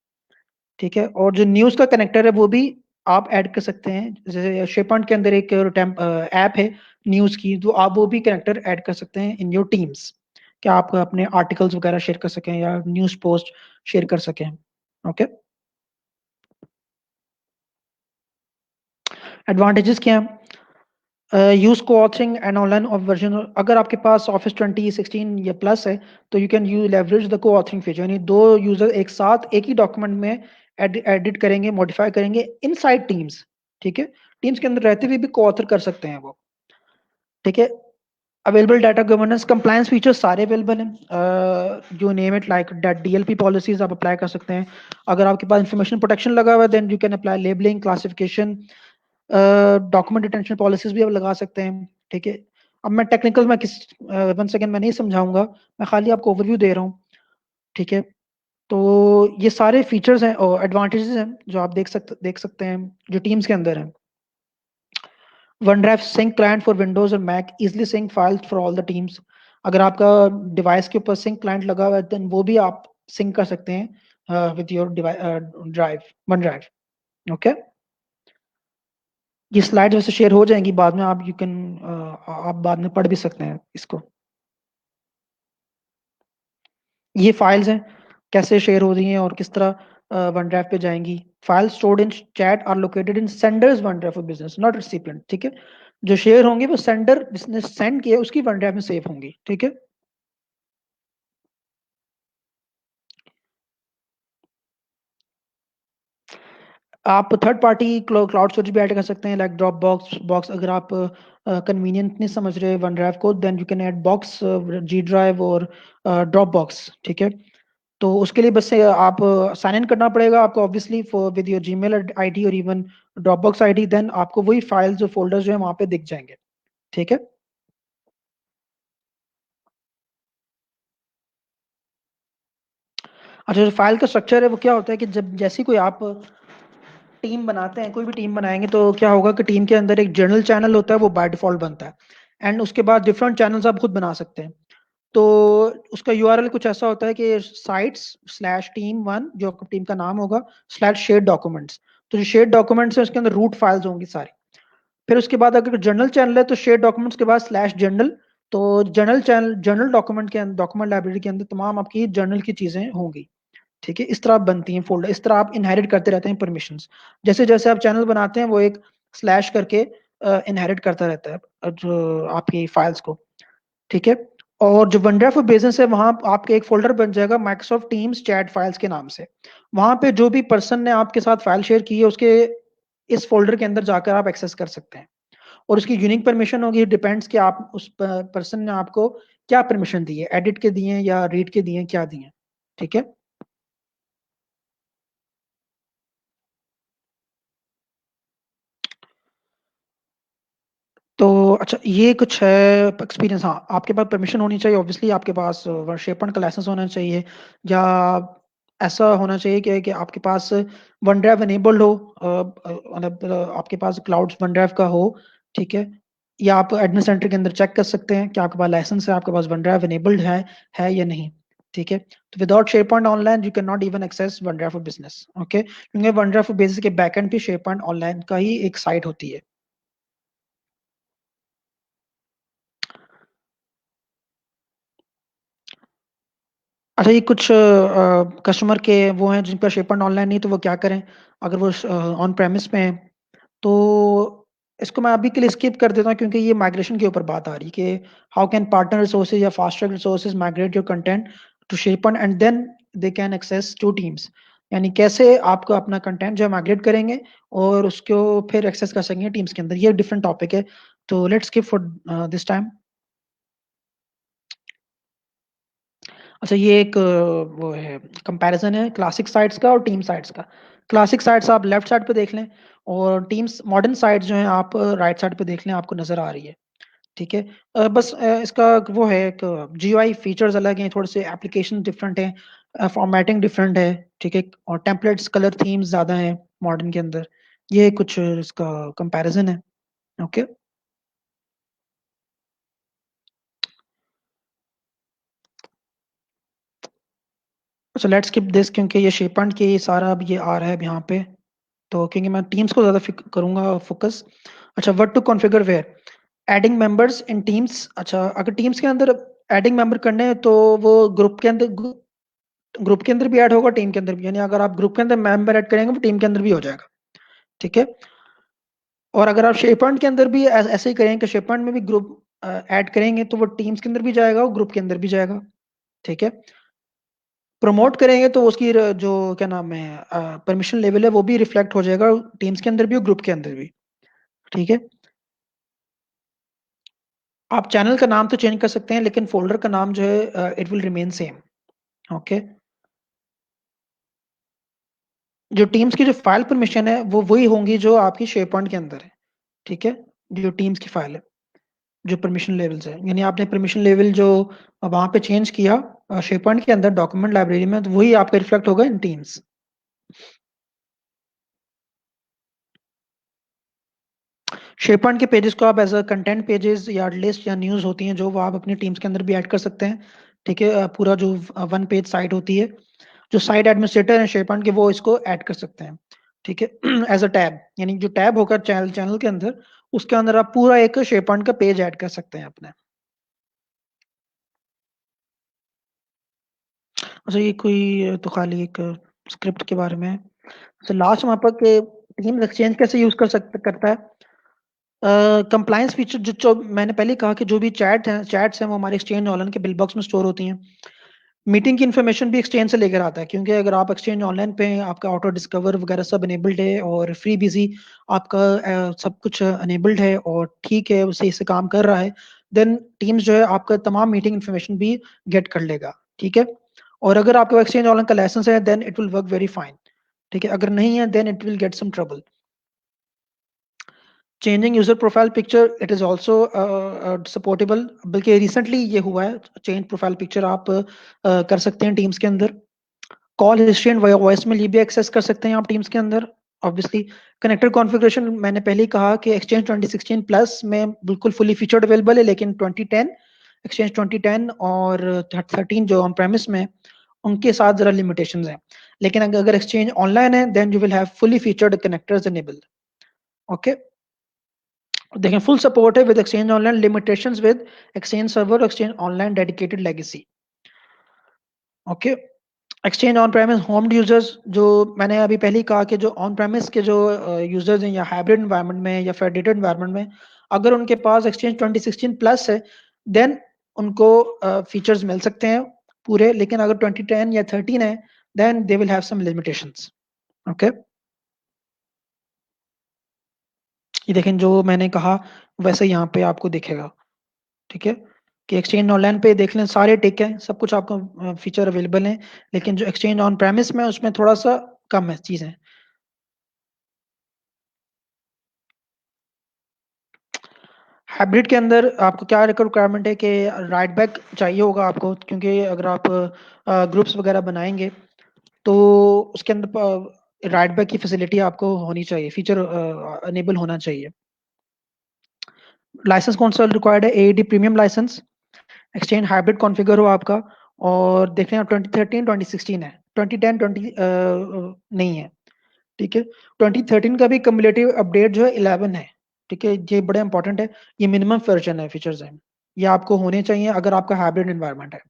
ठीक है? और जो न्यूज़ का कनेक्टर है वो भी आप ऐड कर सकते हैं, जैसे शेयरपॉइंट के अंदर एक ऐप है न्यूज़ की, तो आप वो भी कनेक्टर ऐड कर सकते हैं इन योर टीम्स, कि आप अपने आर्टिकल्स वगैरह शेयर कर सकें या न्यूज़ पोस्ट शेयर कर सकें। ओके, एडवांटेजेस क्या हैं? यूज को ऑथरिंग एंड ऑनलाइन वर्जन, अगर आपके पास ऑफिस 2016 या प्लस है तो you can you leverage the को ऑथरिंग फीचर, यानी दो यूजर एक साथ एक ही डॉक्यूमेंट में एडिट करेंगे, मॉडिफाई करेंगे इनसाइड टीम्स, ठीक है? टीम्स के अंदर रहते हुए भी को ऑथर कर सकते हैं वो, ठीक है? Available data governance compliance features सारे अवेलेबल हैं, you name it, like DLP policies आप अप्लाई कर सकते हैं। अगर आपके पास इंफॉर्मेशन प्रोटेक्शन लगा हुआ है then you can apply labelling, classification, document detention policies भी आप लगा सकते हैं, ठीक है? अब मैं टेक्निकल में किस 1 सेकेंड मैं नहीं समझाऊंगा, मैं खाली आपको ओवरव्यू दे रहा हूँ। ठीक है, तो ये सारे फीचर्स हैं और एडवांटेजेस हैं जो आप देख सकते हैं जो टीम्स के अंदर हैं। OneDrive sync client for Windows और Mac, easily sync files for all the Teams. अगर आपका डिवाइस के ऊपर सिंक क्लाइंट लगा हुआ है देन वो भी आप सिंक कर सकते हैं with your drive, one drive. Okay, ये स्लाइड वैसे शेयर हो जाएंगी बाद में, आप यू कैन आप बाद में पढ़ भी सकते हैं इसको। ये फाइल्स हैं कैसे शेयर हो रही हैं और किस तरह वन ड्राइव पे जाएंगी। File stored in chat are located in sender's OneDrive for Business, not recipient. ठीक है, जो शेयर होंगे वो सेंडर जिसने सेंड किया उसकी वन ड्राइव में सेव होंगी। ठीक है, आप थर्ड पार्टी क्लाउड स्टोरेज भी ऐड कर सकते हैं लाइक ड्रॉप बॉक्स। अगर आप कन्वीनियंट नहीं समझ रहे वन ड्राइव को then you can add Box, G drive और ड्रॉप बॉक्स। ठीक है, तो उसके लिए बस आप साइन इन करना पड़ेगा आपको obviously for with your Gmail ID और इवन ड्रॉपबॉक्स आईडी, देन आपको वही फाइल्स और फोल्डर्स जो है वहां पे दिख जाएंगे। ठीक है, अच्छा जो फाइल का स्ट्रक्चर है वो क्या होता है कि जब जैसी कोई आप टीम बनाते हैं, कोई भी टीम बनाएंगे तो क्या होगा कि टीम के अंदर एक जनरल चैनल होता है वो बाय डिफॉल्ट बनता है। एंड उसके बाद डिफरेंट चैनल्स आप खुद बना सकते हैं। तो उसका यूआरएल कुछ ऐसा होता है कि साइट्स स्लैश टीम वन जो टीम का नाम होगा स्लैश शेयर डॉक्यूमेंट्स। तो जो शेयर डॉक्यूमेंट्स है उसके अंदर रूट फाइल्स होंगी सारी। फिर उसके बाद अगर जनरल चैनल है तो शेयर डॉक्यूमेंट्स के बाद स्लैश जनरल। तो जनरल चैनल जनरल डॉक्यूमेंट के अंदर डॉक्यूमेंट लाइब्रेरी के अंदर तमाम आपकी जनरल की चीजें होंगी। ठीक है, इस तरह बनती हैं फोल्डर, इस तरह आप इनहेरिट करते रहते हैं परमिशंस। जैसे जैसे आप चैनल बनाते हैं वो एक स्लैश करके इनहेरिट करता रहता है जो आपकी फाइल्स को। ठीक है, और जो वनड्राइव फॉर बिजनेस है वहां आपके एक फोल्डर बन जाएगा माइक्रोसॉफ्ट टीम्स चैट फाइल्स के नाम से। वहां पे जो भी पर्सन ने आपके साथ फाइल शेयर की है उसके इस फोल्डर के अंदर जाकर आप एक्सेस कर सकते हैं। और उसकी यूनिक परमिशन होगी, डिपेंड्स कि आप उस पर्सन ने आपको क्या परमिशन दी है, एडिट के दिए हैं या रीड के दिए हैं, क्या दिए हैं। ठीक है, तो अच्छा ये कुछ है एक्सपीरियंस। हाँ, आपके पास परमिशन होनी चाहिए ऑब्वियसली, आपके पास वर्कशेपन का लाइसेंस होना चाहिए, या ऐसा होना चाहिए कि आपके पास वन ड्राइव एनेबल्ड हो, मतलब आपके पास क्लाउड वन ड्राइव का हो। ठीक है, या आप एडमिन सेंटर के अंदर चेक कर सकते हैं कि आपके पास लाइसेंस है, आपके पास वन ड्राइव एनेबल्ड है या नहीं। ठीक है, तो without SharePoint Online you can not even access OneDrive for Business. Okay, क्योंकि वन ड्राइव फॉर बिजनेस के बैकएंड पे शेयरपॉइंट ऑनलाइन का ही एक साइट होती है। अच्छा ये कुछ कस्टमर के वो हैं जिनका शिपमेंट ऑनलाइन नहीं तो वो क्या करें अगर वो ऑन प्रेमिस पे हैं। तो इसको मैं अभी के लिए स्किप कर देता हूँ क्योंकि ये माइग्रेशन के ऊपर बात आ रही है कि हाउ कैन पार्टनर रिसोर्सेज या fast track resources migrate your content to शिपन and then they can access to Teams. यानी कैसे आपको अपना कंटेंट जो है माइग्रेट करेंगे और उसको फिर एक्सेस कर सकेंगे टीम्स के अंदर, ये डिफरेंट टॉपिक है। तो let's skip for this time. अच्छा ये एक वो है कंपैरिजन है क्लासिक साइट्स का और टीम साइट्स का। क्लासिक साइट्स आप लेफ्ट साइड पे देख लें और टीम्स मॉडर्न साइट्स जो हैं आप राइट साइड पे देख लें, आपको नजर आ रही है। ठीक है, बस इसका वो है एक जीयूआई फीचर्स अलग हैं, थोड़े से एप्लीकेशन डिफरेंट हैं, फॉर्मेटिंग डिफरेंट है। ठीक है, और टेम्पलेट्स कलर थीम्स ज्यादा हैं मॉडर्न के अंदर। ये कुछ इसका कंपैरिजन है। ओके, अच्छा लेट्स स्किप दिस क्योंकि ये शेपन के ये सारा अब ये आ रहा है अब यहाँ पे। तो क्योंकि मैं टीम्स को ज्यादा करूंगा फोकस। अच्छा, what to configure where, adding members in Teams. अच्छा अगर टीम्स के अंदर एडिंग मेंबर करने हैं तो वो ग्रुप के अंदर भी ऐड होगा, टीम के अंदर भी। यानी अगर आप ग्रुप के अंदर मेंबर ऐड करेंगे तो टीम के अंदर भी हो जाएगा। ठीक है, और अगर आप शेपॉइंट के अंदर भी ऐसे ही करेंगे कि शेपॉइंट में भी ग्रुप ऐड करेंगे तो वो टीम्स के अंदर भी जाएगा और ग्रुप के अंदर भी जाएगा। ठीक है, प्रमोट करेंगे तो उसकी जो क्या नाम है परमिशन लेवल है वो भी रिफ्लेक्ट हो जाएगा टीम्स के अंदर भी और ग्रुप के अंदर भी। ठीक है, आप चैनल का नाम तो चेंज कर सकते हैं लेकिन फोल्डर का नाम जो है it will remain same. Okay, जो टीम्स की जो फाइल परमिशन है वो वही होंगी जो आपकी शेयर पॉइंट के अंदर है। ठीक है, जो टीम्स की फाइल है। जो परमिशन लेवल्स है, यानी आपने परमिशन लेवल जो वहां पे चेंज किया शेपॉइंट के अंदर डॉक्यूमेंट लाइब्रेरी में, तो वही आपका रिफ्लेक्ट होगा इन टीम्स। शेपॉइंट के पेजेस को आप एज अ कंटेंट पेजेस या लिस्ट या न्यूज होती हैं जो वो आप अपनी टीम्स के अंदर भी ऐड कर सकते हैं। ठीक है, पूरा जो वन पेज साइट होती है, जो साइट एडमिनिस्ट्रेटर हैं शेपॉइंट के, वो इसको ऐड कर सकते हैं। ठीक है, एज अ टैब, यानी जो टैब होगा चैनल चैनल के अंदर, उसके अंदर आप पूरा एक शेपॉइंट का पेज ऐड कर सकते हैं अपने। अच्छा, ये कोई तो खाली एक स्क्रिप्ट के बारे में है। तो लास्ट वहां पर के टीम एक्सचेंज कैसे यूज कर सकते करता है। कंप्लायंस फीचर जो मैंने पहले कहा कि जो भी चैट्स हैं वो हमारे एक्सचेंज ऑनलाइन के बिल बॉक्स में स्टोर होती हैं। मीटिंग की इन्फॉर्मेशन भी एक्सचेंज से लेकर आता है, क्योंकि अगर आप एक्सचेंज ऑनलाइन पे हैं, आपका ऑटो डिस्कवर वगैरह सब अनेबल्ड है और फ्री बिजी आपका सब कुछ अनेबल्ड है और ठीक है, सही से काम कर रहा है, देन टीम्स जो है आपका तमाम मीटिंग इन्फॉर्मेशन भी गेट कर लेगा। ठीक है, और अगर आपका एक्सचेंज ऑनलाइन का लाइसेंस है then it will work very fine. ठीक है, अगर नहीं है then it will get some trouble. Changing user profile picture, it is also supportable, बल्कि रिसेंटली ये हुआ है, चेंज प्रोफाइल पिक्चर आप कर सकते हैं टीम्स के अंदर। Call history and voice mail ये भी एक्सेस कर सकते हैं आप टीम्स के अंदर। ऑब्वियसली कनेक्टर कॉन्फ़िगरेशन मैंने पहले ही कहा कि एक्सचेंज 2016 प्लस में बिल्कुल फुली फीचर्ड अवेलेबल है, लेकिन 2010 एक्सचेंज 2010 और 13 जो ऑन प्रेमिस में, उनके साथ जरा लिमिटेशंस हैं। लेकिन अगर एक्सचेंज ऑनलाइन है then you will have fully featured connectors enabled. Okay, देखें फुल सपोर्ट है with Exchange Online, limitations with Exchange server, Exchange Online dedicated legacy. Okay, Exchange on premise home users, जो मैंने अभी पहले ही कहा कि जो ऑन प्रेमिस के जो यूजर्स हैं या हाइब्रिड एनवायरनमेंट में या फेडरेटेड एनवायरनमेंट में, अगर उनके पास एक्सचेंज 2016 प्लस है देन उनको फीचर्स मिल सकते हैं पूरे, लेकिन अगर 2010 या 13 है then they will have some limitations. Okay, ये देखें जो मैंने कहा वैसे यहाँ पे आपको दिखेगा। ठीक है, कि एक्सचेंज ऑनलाइन पे देख लें सारे टिक है, सब कुछ आपको फीचर अवेलेबल है, लेकिन जो एक्सचेंज ऑन प्रेमिस में उसमें थोड़ा सा कम है चीजें। हाइब्रिड के अंदर आपको क्या रिक्वायरमेंट है कि राइट बैक चाहिए होगा आपको, क्योंकि अगर आप ग्रुप्स वगैरह बनाएंगे तो उसके अंदर राइट बैक की फैसिलिटी आपको होनी चाहिए, फीचर अनेबल होना चाहिए। लाइसेंस कौन सा रिक्वायर्ड है, AD premium licence, Exchange hybrid configure हो आपका, और देख रहे हैं आप 2013 2016 है, 2010 20 नहीं है। ठीक है, 2013 का भी कम्युलेटिव अपडेट जो है 11 है। ठीक है, ये बड़ा इंपॉर्टेंट है, ये मिनिमम वर्जन है, फीचर्स हैं, ये आपको होने चाहिए अगर आपका हाइब्रिड एनवायरनमेंट है।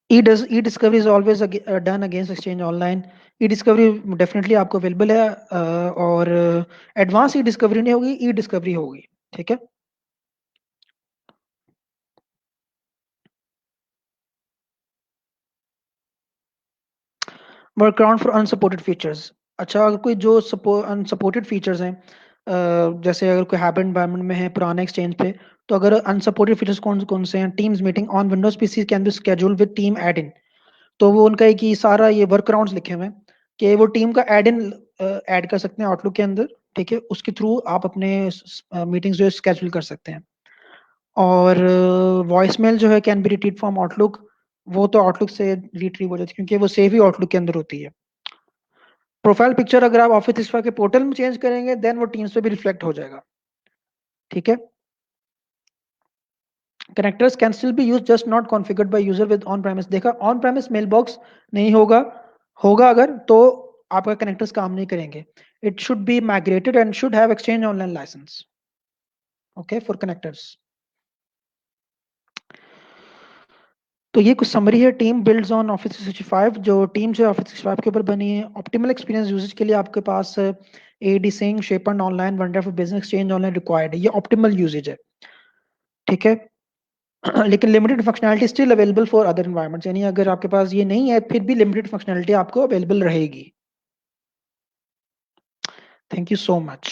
E discovery is always done against Exchange Online. E discovery definitely आपको अवेलेबल है, और एडवांस ई डिस्कवरी नहीं होगी, ई डिस्कवरी होगी। ठीक है, वर्कअराउंड फॉर अनसपोर्टेड फीचर्स। अच्छा, अगर कोई जो अनसपोर्टेड फीचर्स हैं, जैसे अगर कोई हाइब्रिड एनवायरनमेंट में है पुराने एक्सचेंज पे, तो अगर अनसपोर्टेड फीचर्स कौन कौन से हैं, Teams meeting on Windows PC can be schedule with team add in. तो वो उनका एक ही सारा ये वर्क अराउंड लिखे हुए हैं कि वो टीम का एड इन ऐड कर सकते हैं आउटलुक के अंदर। ठीक है, उसके थ्रू आप अपने मीटिंग्स जो है स्केड्यूल कर सकते हैं। और वॉइस मेल जो है can be retrieve from outlook, वो तो आउटलुक से रिट्रीव हो जाती है क्योंकि वो सेव ही आउटलुक के अंदर होती है। प्रोफाइल पिक्चर अगर आप ऑफिस 365 के पोर्टल में चेंज करेंगे देन वो टीम्स पे भी रिफ्लेक्ट हो जाएगा। ठीक है, connectors can still be use just not configured by user with on premise. देखा, ऑन प्रेमिस मेल बॉक्स नहीं होगा, होगा अगर तो आपका कनेक्टर्स काम नहीं करेंगे। It should be migrated and should have Exchange Online licence. Okay, for connectors. तो ये कुछ समरी है, टीम बिल्ड्स ऑन ऑफिस 365, जो टीम जो ऑफिस 365 के ऊपर बनी है। ऑप्टिमल एक्सपीरियंस यूजेज के लिए आपके पास एडी सिंग, शेपन online, OneDrive for Business, Exchange Online required है, ये ऑप्टिमल यूजेज है। ठीक है, लेकिन limited functionality still available for other environments, यानी अगर आपके पास ये नहीं है फिर भी लिमिटेड फंक्शनैलिटी आपको अवेलेबल रहेगी। Thank you so much.